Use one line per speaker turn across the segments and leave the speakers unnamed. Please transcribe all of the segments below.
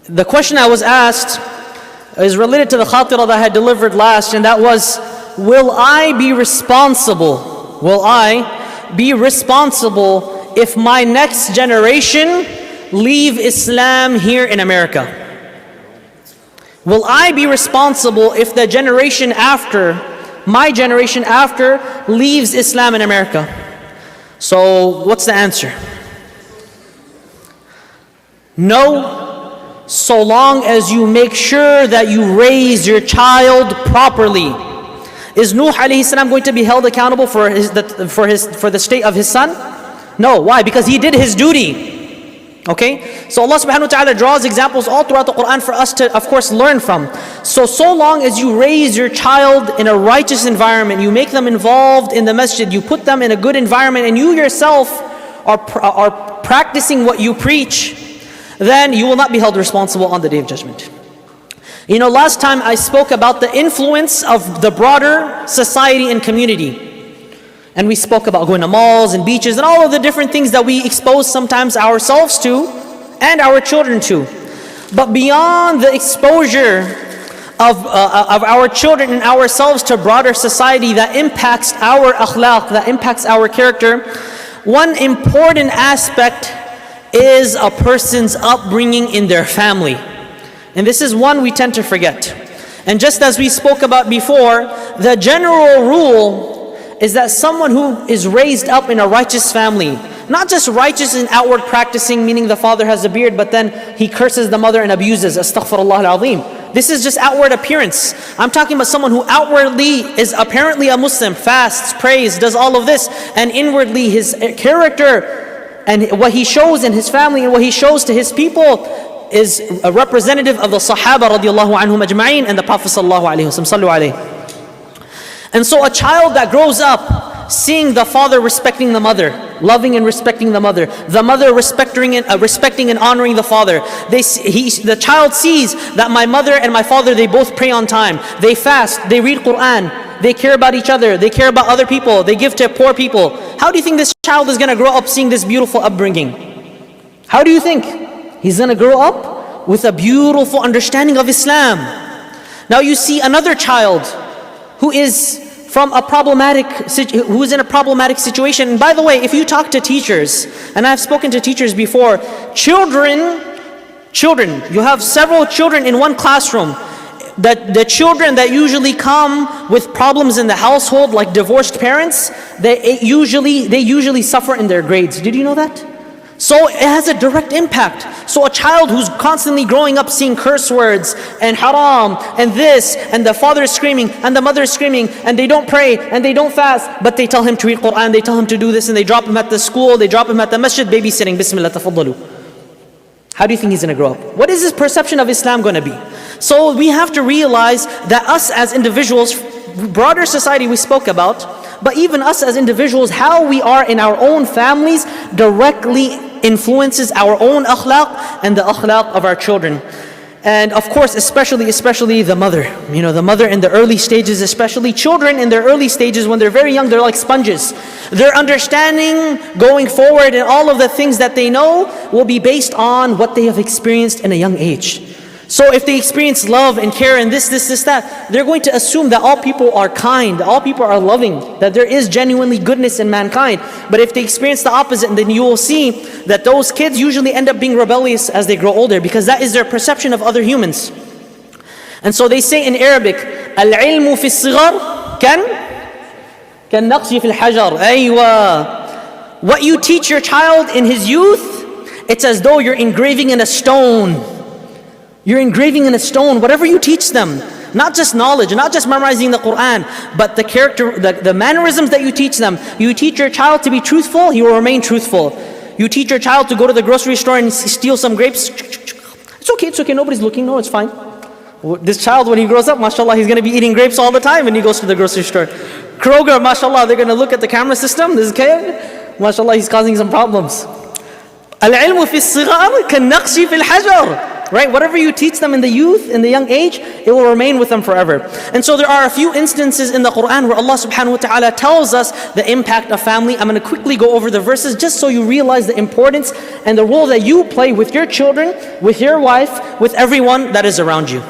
the question I was asked is related to the khatira that I had delivered last, and that was, will I be responsible? Will I be responsible if my next generation leave Islam here in America? Will I be responsible if the generation after, my generation after, leaves Islam in America? So what's the answer? No, so long as you make sure that you raise your child properly. Is Nuh alayhi salam going to be held accountable for the state of his son? No. Why? Because he did his duty. Okay? So Allah subhanahu wa ta'ala draws examples all throughout the Quran for us to, of course, learn from. So long as you raise your child in a righteous environment, you make them involved in the masjid, you put them in a good environment, and you yourself are practicing what you preach, then you will not be held responsible on the Day of Judgment. You know, last time I spoke about the influence of the broader society and community. And we spoke about going to malls and beaches and all of the different things that we expose sometimes ourselves to and our children to. But beyond the exposure of our children and ourselves to broader society that impacts our akhlaq, that impacts our character, one important aspect is a person's upbringing in their family. And this is one we tend to forget. And just as we spoke about before, the general rule is that someone who is raised up in a righteous family, not just righteous in outward practicing, meaning the father has a beard, but then he curses the mother and abuses, astaghfirullah al-azim. This is just outward appearance. I'm talking about someone who outwardly is apparently a Muslim, fasts, prays, does all of this, and inwardly his character and what he shows in his family and what he shows to his people is a representative of the Sahaba radiallahu anhum ajma'in and the Prophet sallallahu alayhi wa sallam. And so a child that grows up seeing the father respecting the mother, loving and respecting the mother respecting and honoring the father. The child sees that my mother and my father, they both pray on time, they fast, they read Quran, they care about each other, they care about other people, they give to poor people. How do you think this child is going to grow up seeing this beautiful upbringing? How do you think? He's going to grow up with a beautiful understanding of Islam. Now you see another child who is in a problematic situation. And by the way, if you talk to teachers, and I've spoken to teachers before, children, you have several children in one classroom. The children that usually come with problems in the household, like divorced parents, they usually suffer in their grades. Did you know that? So it has a direct impact. So a child who's constantly growing up seeing curse words and haram and this, and the father is screaming and the mother is screaming, and they don't pray and they don't fast, but they tell him to read Quran, they tell him to do this, and they drop him at the school, they drop him at the masjid, babysitting, bismillah, tafaddalu. How do you think he's going to grow up? What is his perception of Islam going to be? So we have to realize that us as individuals, broader society we spoke about, but even us as individuals, how we are in our own families directly influences our own akhlaq and the akhlaq of our children. And of course, especially the mother. You know, the mother in the early stages, especially children in their early stages, when they're very young, they're like sponges. Their understanding going forward and all of the things that they know will be based on what they have experienced in a young age. So if they experience love and care and this, that, they're going to assume that all people are kind, all people are loving, that there is genuinely goodness in mankind. But if they experience the opposite, then you will see that those kids usually end up being rebellious as they grow older, because that is their perception of other humans. And so they say in Arabic, al-ilmu fi as-sighar kan naqshi fi al-hajar. Aywa. What you teach your child in his youth, it's as though you're engraving in a stone. You're engraving in a stone whatever you teach them. Not just knowledge, not just memorizing the Quran, but the character, the mannerisms that you teach them. You teach your child to be truthful, he will remain truthful. You teach your child to go to the grocery store and steal some grapes. It's okay, nobody's looking, no, it's fine. This child, when he grows up, mashallah, he's going to be eating grapes all the time when he goes to the grocery store. Kroger, mashallah, they're going to look at the camera system, this kid, mashallah, he's causing some problems. Al-ilmu fi as-sighar kan naqshi fi al-hajar. right? Whatever you teach them in the youth, in the young age, it will remain with them forever. And so there are a few instances in the Quran where Allah subhanahu wa ta'ala tells us the impact of family. I'm going to quickly go over the verses just so you realize the importance and the role that you play with your children, with your wife, with everyone that is around you.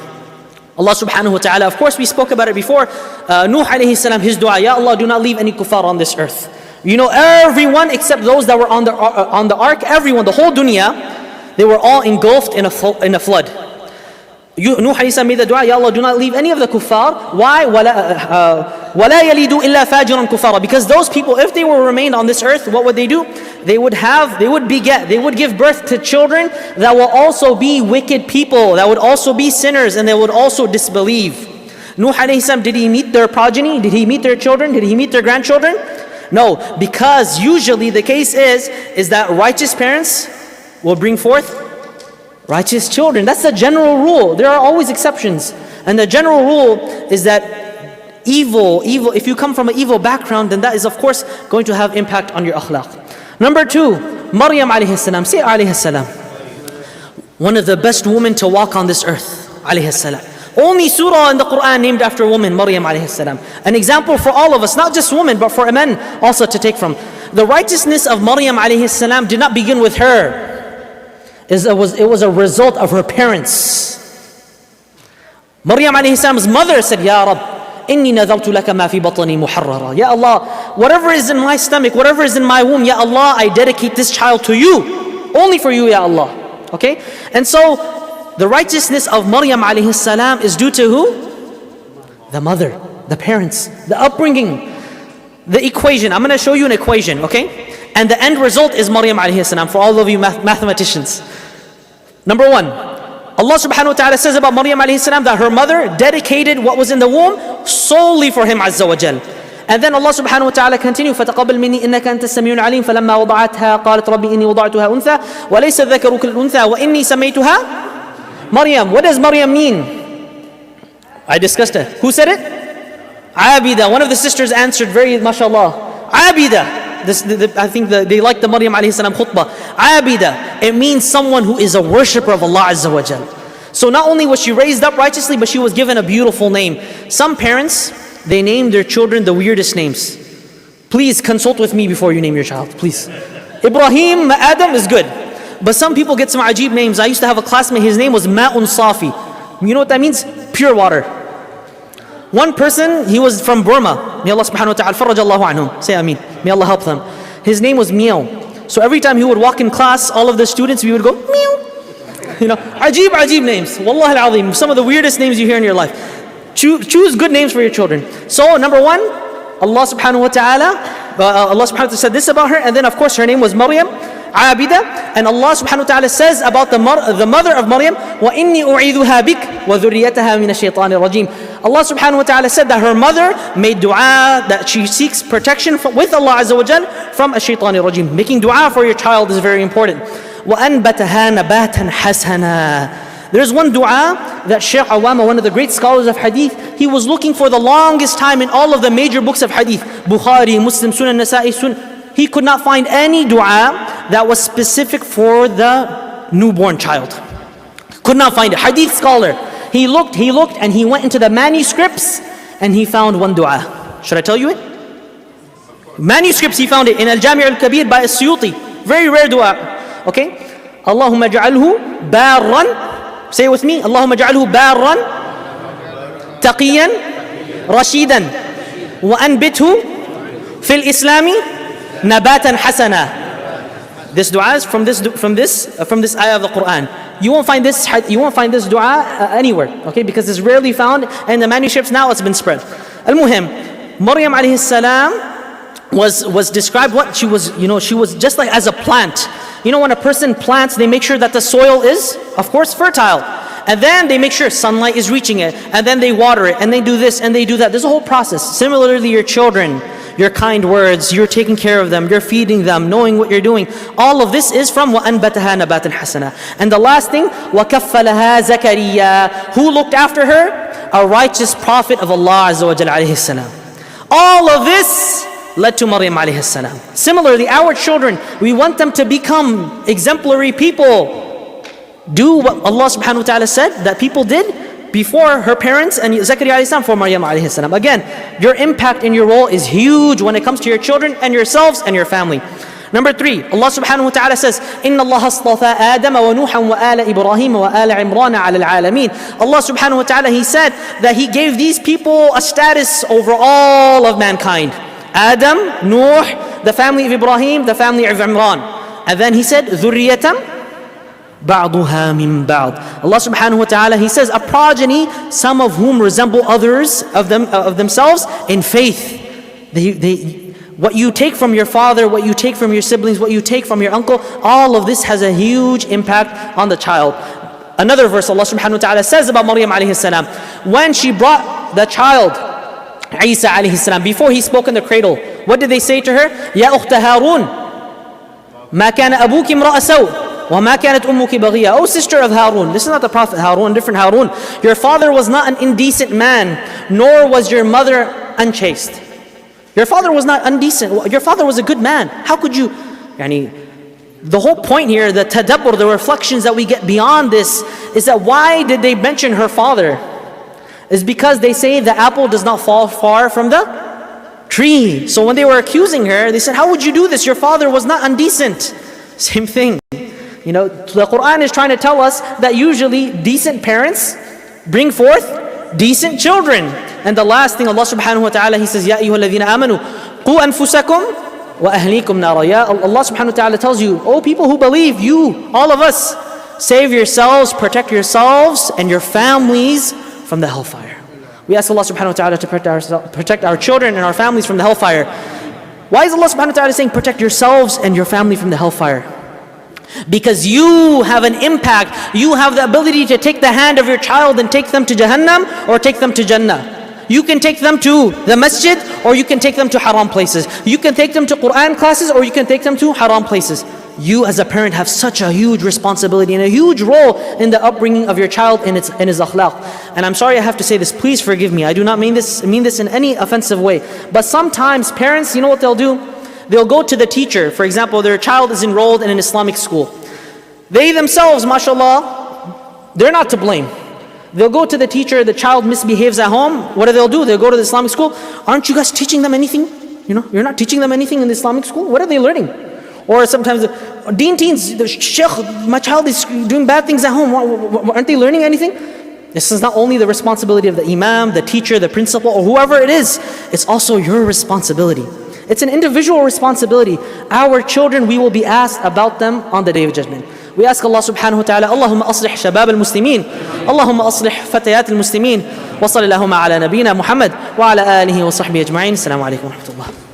Allah subhanahu wa ta'ala, of course we spoke about it before, Nuh alayhi salam, his dua, Ya Allah, do not leave any kuffar on this earth. You know, everyone except those that were on the ark, everyone, the whole dunya, they were all engulfed in a flood. Nuh alayhi salam made the dua, Ya Allah, do not leave any of the kuffar. Why? وَلَا يَلِدُوا إِلَّا فَاجِرًا كُفَّارًا. Because those people, if they were remained on this earth, what would they do? They would give birth to children that will also be wicked people, that would also be sinners, and they would also disbelieve. Nuh alayhi salam, did he meet their progeny? Did he meet their children? Did he meet their grandchildren? No, because usually the case is that righteous parents will bring forth righteous children. That's the general rule. There are always exceptions. And the general rule is that evil, if you come from an evil background, then that is of course going to have impact on your akhlaq. Number 2, Maryam alayhi salam. Say alayhi salam. One of the best women to walk on this earth, alayhi salam. Only surah in the Quran named after a woman, Maryam alayhi salam. An example for all of us, not just women, but for men also to take from. The righteousness of Maryam alayhi salam did not begin with her. It was a result of her parents. Maryam alayhi salam's mother said, Ya Rab, إِنِّي نَذَرْتُ لَكَ مَا فِي بَطْنِي مُحَرَّرًا. Ya Allah, whatever is in my stomach, whatever is in my womb, Ya Allah, I dedicate this child to you. Only for you, Ya Allah. Okay? And so, the righteousness of Maryam alayhi salam is due to who? The mother, the parents, the upbringing, the equation. I'm going to show you an equation, okay? And the end result is Maryam alayhi salam, for all of you mathematicians. Number 1. Allah subhanahu wa ta'ala says about Maryam alayhi salam that her mother dedicated what was in the womb solely for him azza wa jal. And then Allah subhanahu wa ta'ala continued, فَتَقَبَّلْ مِنِّي إِنَّكَ أَنْتَ السَّمِيعُ الْعَلِيمُ فَلَمَّا وَضَعَتْهَا قَالَتْ رَبِّ إِنِّي وَضَعْتُهَا أُنْثَى وَلَيْسَ الذَّكَرُ كَالْأُنْثَى وَإِنِّي سَمَيْتُهَا Maryam. What does Maryam mean? I discussed it. Who said it? Abida. One of the sisters answered very, mashallah. Abida. I think they like the Maryam alayhi salam khutbah. Abida, it means someone who is a worshipper of Allah azza wa jal. So not only was she raised up righteously, but she was given a beautiful name. Some parents, they name their children the weirdest names. Please consult with me before you name your child, please. Ibrahim, Adam is good. But some people get some ajib names. I used to have a classmate, his name was Ma'un Safi. You know what that means? Pure water. One person, he was from Burma. May Allah subhanahu wa ta'ala faraj Allahu anhum. Say ameen. May Allah help them. His name was Meow. So every time he would walk in class, all of the students, we would go, Meow. You know, ajib names. Wallahi al-azim. Some of the weirdest names you hear in your life. Choose good names for your children. So number 1, Allah subhanahu wa ta'ala said this about her. And then of course her name was Maryam, Abida. And Allah subhanahu wa ta'ala says about the mother of Maryam, وَإِنِّي أُعِيذُهَا بِكَ وَذُرِّيَّتَهَا مِنَ الشَّيْطَانِ الرَّجِيمِ. Allah subhanahu wa ta'ala said that her mother made dua, that she seeks protection with Allah azza wa jal from a shaitan rajim. Making dua for your child is very important. وَأَنْبَتَهَا نَبَاتًا حَسَنًا. There's one dua that Shaykh Awama, one of the great scholars of hadith, he was looking for the longest time in all of the major books of hadith. Bukhari, Muslim, Sunan, Nasa'i, Sunan. He could not find any dua that was specific for the newborn child. Could not find it. Hadith scholar. He looked, and he went into the manuscripts and he found one dua. Should I tell you it? Manuscripts, he found it in Al-Jami' al-Kabir by As-Suyuti. Very rare dua. Okay? Allahumma ja'alhu barran. Say it with me. Allahumma ja'alhu barran taqiyan rashidan wa anbithu fil islami nabatan hasana. This dua is from this ayah of the Quran. You won't find this dua anywhere, okay? Because it's rarely found, and the manuscripts now it's been spread. Al-Muhim, Maryam alayhi salam was described what she was. You know, she was just like as a plant. You know, when a person plants, they make sure that the soil is, of course, fertile. And then they make sure sunlight is reaching it. And then they water it. And they do this and they do that. There's a whole process. Similarly, your children, your kind words, you're taking care of them, you're feeding them, knowing what you're doing. All of this is from وَأَنْبَتَهَا نَبَاتًا حَسَنًا. And the last thing, وَكَفَّلَهَا زَكَرِيَّا. Who looked after her? A righteous prophet of Allah Azza wa Jalla alayhi salam. All of this led to Maryam alayhi salam. Similarly, our children, we want them to become exemplary people. Do what Allah subhanahu wa ta'ala said that people did before her parents and Zakaria alayhi salam, for Maryam alayhi salam. Again, your impact in your role is huge when it comes to your children and yourselves and your family. Number 3, Allah subhanahu wa ta'ala says, إِنَّ اللَّهَ اصْطَفَى آدَمَ وَنُوحًا وَآلَ إِبْرَاهِيمَ وَآلَ عِمْرَانَ عَلَى الْعَالَمِينَ. Allah subhanahu wa ta'ala, He said that He gave these people a status over all of mankind. Adam, Nuh, the family of Ibrahim, the family of Imran. And then He said, ذُرِّيَّةً بَعْضُهَا مِنْ بَعْضٍ. Allah subhanahu wa ta'ala, He says, a progeny, some of whom resemble others of themselves in faith. What you take from your father, what you take from your siblings, what you take from your uncle, all of this has a huge impact on the child. Another verse, Allah subhanahu wa ta'ala says about Maryam alayhi salam, when she brought the child, Isa alayhi salam, before he spoke in the cradle, what did they say to her? Ya ukhta Harun, ma kana abuki imra'a saw, wa ma kanat ummuki baghiya. Oh sister of Harun, this is not the Prophet Harun, different Harun. Your father was not an indecent man, nor was your mother unchaste. Your father was not indecent. Your father was a good man. How could you? The whole point here, the tadabbur, the reflections that we get beyond this, is that why did they mention her father? Is because they say the apple does not fall far from the tree. So when they were accusing her, they said, how would you do this? Your father was not indecent. Same thing. The Quran is trying to tell us that usually decent parents bring forth decent children. And the last thing, Allah subhanahu wa ta'ala, He says, Ya ayyuhalladhina amanu, qu anfusakum wa ahlikum nara. Allah subhanahu wa ta'ala tells you, oh people who believe, you, all of us, save yourselves, protect yourselves and your families from the hellfire. We ask Allah subhanahu wa ta'ala to protect our children and our families from the hellfire. Why is Allah subhanahu wa ta'ala saying protect yourselves and your family from the hellfire? Because you have an impact. You have the ability to take the hand of your child and take them to Jahannam or take them to Jannah. You can take them to the masjid or you can take them to haram places. You can take them to Quran classes or you can take them to haram places. You as a parent have such a huge responsibility and a huge role in the upbringing of your child and his akhlaq. And I'm sorry I have to say this, please forgive me. I do not mean this in any offensive way. But sometimes parents, you know what they'll do? They'll go to the teacher. For example, their child is enrolled in an Islamic school. They themselves, mashallah, they're not to blame. They'll go to the teacher, the child misbehaves at home. What do? They'll go to the Islamic school. Aren't you guys teaching them anything? You're not teaching them anything in the Islamic school? What are they learning? Or sometimes, teens, the sheikh, my child is doing bad things at home. Aren't they learning anything? This is not only the responsibility of the imam, the teacher, the principal, or whoever it is. It's also your responsibility. It's an individual responsibility. Our children, we will be asked about them on the Day of Judgment. We ask Allah subhanahu wa ta'ala, Allahumma aslih shabab al-muslimin, Allahumma aslih fatayat al-muslimin, wa sallallahu ala nabiyyina Muhammad, wa ala alihi wa sahbihi ajma'in. Assalamu alaikum wa rahmatullah.